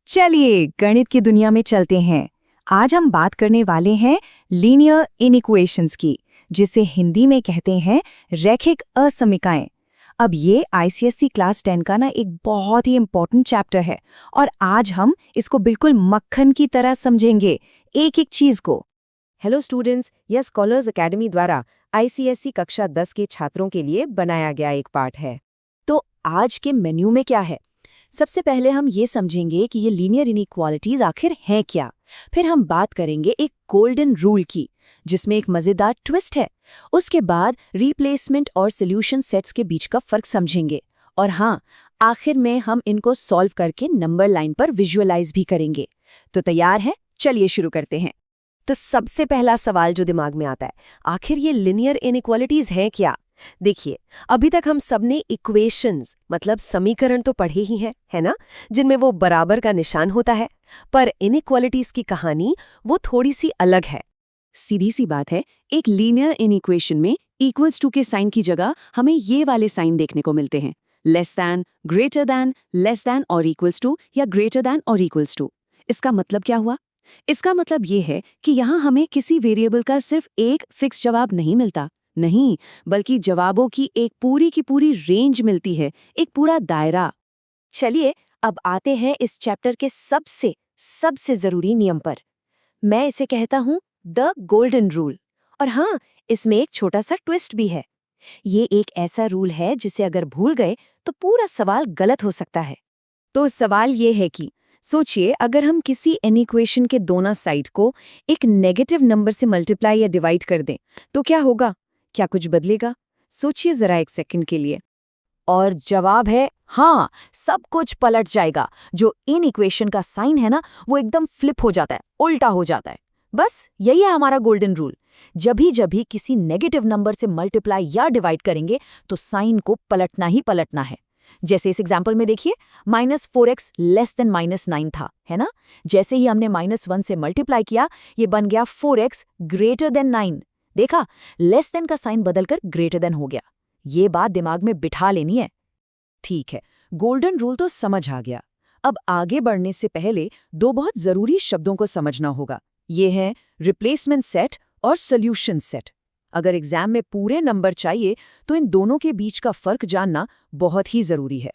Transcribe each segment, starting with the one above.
चलिए गणित की दुनिया में चलते हैं। आज हम बात करने वाले हैं लीनियर इनइक्वेशंस की, जिसे हिंदी में कहते हैं रैखिक असमीकाएं। अब ये आईसीएसई क्लास 10 का ना एक बहुत ही इम्पोर्टेंट चैप्टर है और आज हम इसको बिल्कुल मक्खन की तरह समझेंगे, एक एक चीज को। हेलो स्टूडेंट्स, यह स्कॉलर्स एकेडमी द्वारा आईसीएसई कक्षा 10 के छात्रों के लिए बनाया गया एक पाठ है। तो आज के मेन्यू में क्या है? सबसे पहले हम ये समझेंगे कि ये लीनियर इनइक्वालिटीज आखिर हैं क्या। फिर हम बात करेंगे एक गोल्डन रूल की, जिसमें एक मज़ेदार ट्विस्ट है। उसके बाद रिप्लेसमेंट और सॉल्यूशन सेट्स के बीच का फर्क समझेंगे। और हाँ, आखिर में हम इनको सॉल्व करके नंबर लाइन पर विजुअलाइज भी करेंगे। तो तैयार हैं? चलिए शुरू करते हैं। तो सबसे पहला सवाल जो दिमाग में आता है, आखिर ये लीनियर इनइक्वालिटीज हैं क्या? देखिए, अभी तक हम सबने इक्वेशंस मतलब समीकरण तो पढ़े ही हैं, है ना, जिनमें वो बराबर का निशान होता है। पर इनइक्वालिटीज की कहानी वो थोड़ी सी अलग है। सीधी सी बात है, एक लीनियर इनइक्वेशन में इक्वल्स टू के साइन की जगह हमें ये वाले साइन देखने को मिलते हैं, लेस दैन, लेस दैन और इक्वल्स टू या ग्रेटर दैन और इक्वल्स टू। इसका मतलब क्या हुआ? इसका मतलब ये है कि यहाँ हमें किसी वेरिएबल का सिर्फ एक फिक्स जवाब नहीं मिलता, नहीं, बल्कि जवाबों की एक पूरी की पूरी रेंज मिलती है, एक पूरा दायरा। चलिए अब आते हैं इस चैप्टर के सबसे जरूरी नियम पर। मैं इसे कहता हूं द गोल्डन रूल। और हाँ, इसमें एक छोटा सा ट्विस्ट भी है। ये एक ऐसा रूल है जिसे अगर भूल गए तो पूरा सवाल गलत हो सकता है। तो सवाल ये है कि सोचिए, अगर हम किसी इनइक्वेशन के दोनों साइड को एक नेगेटिव नंबर से मल्टीप्लाई या डिवाइड कर दें तो क्या होगा? क्या कुछ बदलेगा? सोचिए जरा एक सेकंड के लिए। और जवाब है हाँ, सब कुछ पलट जाएगा। जो इन इक्वेशन का साइन है ना, वो एकदम फ्लिप हो जाता है, उल्टा हो जाता है। बस यही है हमारा गोल्डन रूल। जब भी किसी नेगेटिव नंबर से मल्टीप्लाई या डिवाइड करेंगे तो साइन को पलटना ही पलटना है। जैसे इस एग्जाम्पल में देखिए, -4x लेस देन -9 था, है ना। जैसे ही हमने -1 से मल्टीप्लाई किया, ये बन गया 4x ग्रेटर देन 9। देखा, लेस देन का साइन बदलकर ग्रेटर देन हो गया। ये बात दिमाग में बिठा लेनी है। ठीक है, गोल्डन रूल तो समझ आ गया। अब आगे बढ़ने से पहले दो बहुत जरूरी शब्दों को समझना होगा। ये हैं रिप्लेसमेंट सेट और सॉल्यूशन सेट। अगर एग्जाम में पूरे नंबर चाहिए तो इन दोनों के बीच का फर्क जानना बहुत ही जरूरी है।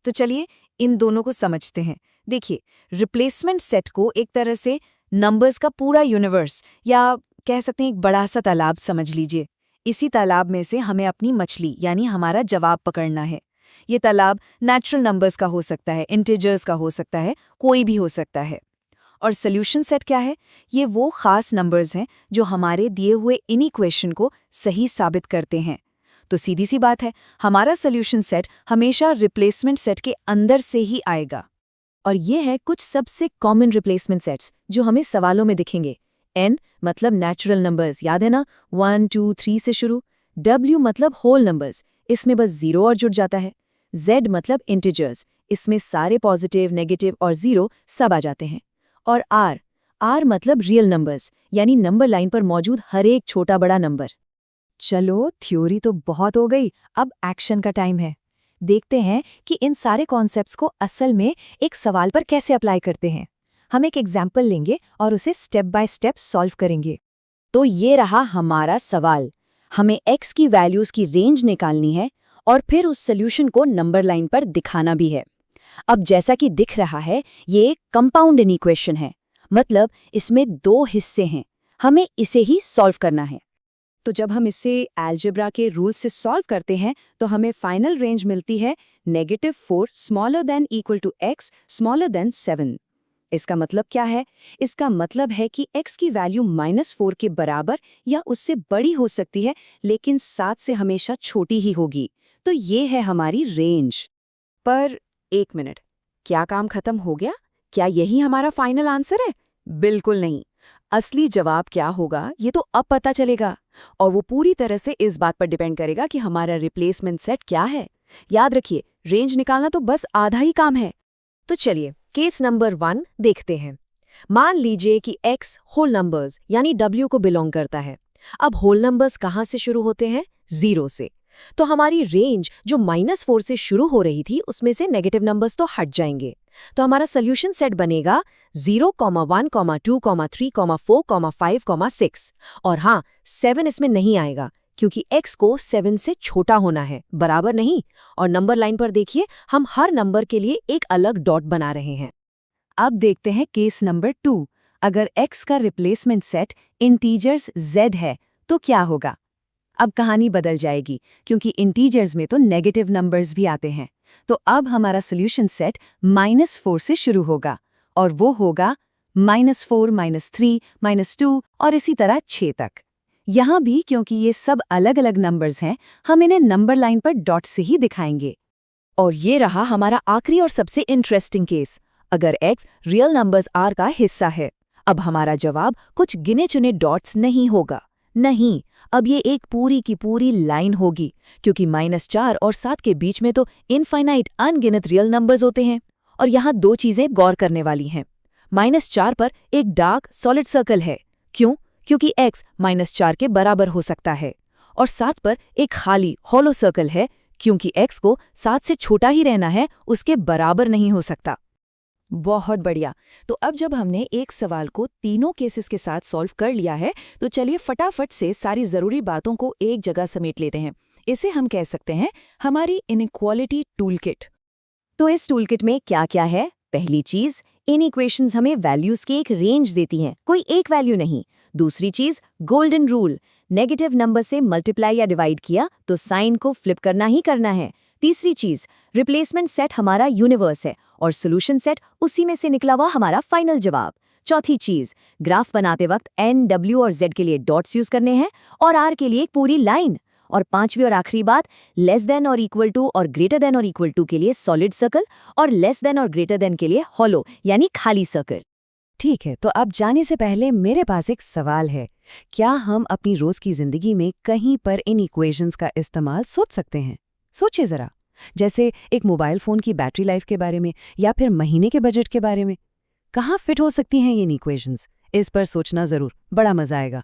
तो चलिए इन दोनों को समझते हैं। देखिए, रिप्लेसमेंट सेट को एक तरह से नंबर्स का पूरा यूनिवर्स या कह सकते हैं एक बड़ा सा तालाब समझ लीजिए। इसी तालाब में से हमें अपनी मछली यानी हमारा जवाब पकड़ना है। ये तालाब नेचुरल नंबर्स का हो सकता है, इंटीजर्स का हो सकता है, कोई भी हो सकता है। और सॉल्यूशन सेट क्या है? ये वो खास नंबर्स हैं जो हमारे दिए हुए इनइक्वेशन को सही साबित करते हैं। तो सीधी सी बात है, हमारा सॉल्यूशन सेट हमेशा रिप्लेसमेंट सेट के अंदर से ही आएगा। और ये है कुछ सबसे कॉमन रिप्लेसमेंट सेट्स जो हमें सवालों में दिखेंगे। n मतलब नेचुरल नंबर्स, याद है ना, 1 2 3 से शुरू। w मतलब होल नंबर्स, इसमें बस 0 और जुड़ जाता है। z मतलब इंटीजर्स, इसमें सारे पॉजिटिव, नेगेटिव और 0 सब आ जाते हैं। और r मतलब रियल नंबर्स, यानी नंबर लाइन पर मौजूद हर एक छोटा बड़ा नंबर। चलो, थ्योरी तो बहुत हो गई, अब एक्शन का टाइम है। देखते हैं कि इन सारे कॉन्सेप्ट्स को असल में एक सवाल पर कैसे अप्लाई करते हैं। हम एक एग्जाम्पल लेंगे और उसे स्टेप बाय स्टेप सॉल्व करेंगे। तो ये रहा हमारा सवाल। हमें x की वैल्यूज की रेंज निकालनी है और फिर उस सॉल्यूशन को नंबर लाइन पर दिखाना भी है। अब जैसा कि दिख रहा है, ये एक कंपाउंड इनइक्वेशन है, मतलब इसमें दो हिस्से हैं। हमें इसे ही सॉल्व करना है। तो जब हम इसे अलजेब्रा के रूल से सॉल्व करते हैं तो हमें फाइनल रेंज मिलती है -4 smaller than equal to x smaller than 7। इसका मतलब क्या है? इसका मतलब है कि x की वैल्यू -4 के बराबर या उससे बड़ी हो सकती है, लेकिन 7 से हमेशा छोटी ही होगी। तो ये है हमारी रेंज। पर एक मिनट, क्या काम खत्म हो गया? क्या यही हमारा फाइनल आंसर है? बिल्कुल नहीं। असली जवाब क्या होगा ये तो अब पता चलेगा, और वो पूरी तरह से इस बात पर डिपेंड करेगा कि हमारा रिप्लेसमेंट सेट क्या है। याद रखिए, रेंज निकालना तो बस आधा ही काम है। तो चलिए केस नंबर 1 देखते हैं। मान लीजिए कि x होल नंबर्स यानी w को बिलोंग करता है। अब होल नंबर्स कहाँ से शुरू होते हैं? 0 से। तो हमारी रेंज जो -4 से शुरू हो रही थी उसमें से नेगेटिव नंबर्स तो हट जाएंगे। तो हमारा सोल्यूशन सेट बनेगा 0, 1, 2, 3, 4, 5, 6 और हाँ 7 इसमें नहीं आएगा क्योंकि x को 7 से छोटा होना है, बराबर नहीं। और नंबर लाइन पर देखिए हम हर नंबर के लिए एक अलग डॉट बना रहे हैं। अब देखते हैं केस नंबर 2। अगर x का रिप्लेसमेंट सेट इंटीजर्स z है तो क्या होगा? अब कहानी बदल जाएगी क्योंकि इंटीजर्स में तो नेगेटिव नंबर्स भी आते हैं। तो अब हमारा सोल्यूशन सेट -4 से शुरू होगा और वो होगा -4, -3, -2 और इसी तरह 6 तक। यहाँ भी क्योंकि ये सब अलग अलग नंबर्स हैं, हम इन्हें नंबर लाइन पर डॉट से ही दिखाएंगे। और ये रहा हमारा आखिरी और सबसे इंटरेस्टिंग केस। अगर x रियल नंबर्स r का हिस्सा है। अब हमारा जवाब कुछ गिने चुने डॉट्स नहीं होगा, नहीं, अब ये एक पूरी की पूरी लाइन होगी क्योंकि -4 और 7 के बीच में तो इनफाइनाइट अनगिनत रियल नंबर्स होते हैं। और यहाँ 2 चीजें गौर करने वाली हैं। -4 पर एक डार्क सॉलिड सर्कल है। क्यों? क्योंकि x -4 के बराबर हो सकता है। और 7 पर एक खाली हॉलो सर्कल है क्योंकि x को 7 से छोटा ही रहना है, उसके बराबर नहीं हो सकता। बहुत बढ़िया। तो अब जब हमने एक सवाल को तीनों केसेस के साथ सॉल्व कर लिया है तो चलिए फटाफट से सारी ज़रूरी बातों को एक जगह समेट लेते हैं। इसे हम कह सकते हैं हमारी इनइक्वालिटी टूलकिट। तो इस टूलकिट में क्या क्या है? पहली चीज़, इन इक्वेशंस हमें वैल्यूज़ की एक रेंज देती हैं, कोई एक वैल्यू नहीं। दूसरी चीज़, गोल्डन रूल, नेगेटिव नंबर से मल्टीप्लाई या डिवाइड किया तो साइन को फ्लिप करना ही करना है। तीसरी चीज़, रिप्लेसमेंट सेट हमारा यूनिवर्स है और सोल्यूशन सेट उसी में से निकला हुआ हमारा फाइनल जवाब। चौथी चीज़, ग्राफ बनाते वक्त n, w और z के लिए डॉट्स यूज करने हैं और r के लिए एक पूरी लाइन। और पांचवी और आखिरी बात, लेस देन और इक्वल टू और ग्रेटर देन और इक्वल टू के लिए सॉलिड सर्कल और लेस देन और ग्रेटर देन के लिए हॉलो यानी खाली सर्कल। ठीक है, तो अब जाने से पहले मेरे पास एक सवाल है। क्या हम अपनी रोज की जिंदगी में कहीं पर इन इक्वेशंस का इस्तेमाल सोच सकते हैं? सोचिए जरा, जैसे एक मोबाइल फोन की बैटरी लाइफ के बारे में या फिर महीने के बजट के बारे में। कहाँ फिट हो सकती हैं ये इक्वेशंस? इस पर सोचना जरूर, बड़ा मजा आएगा।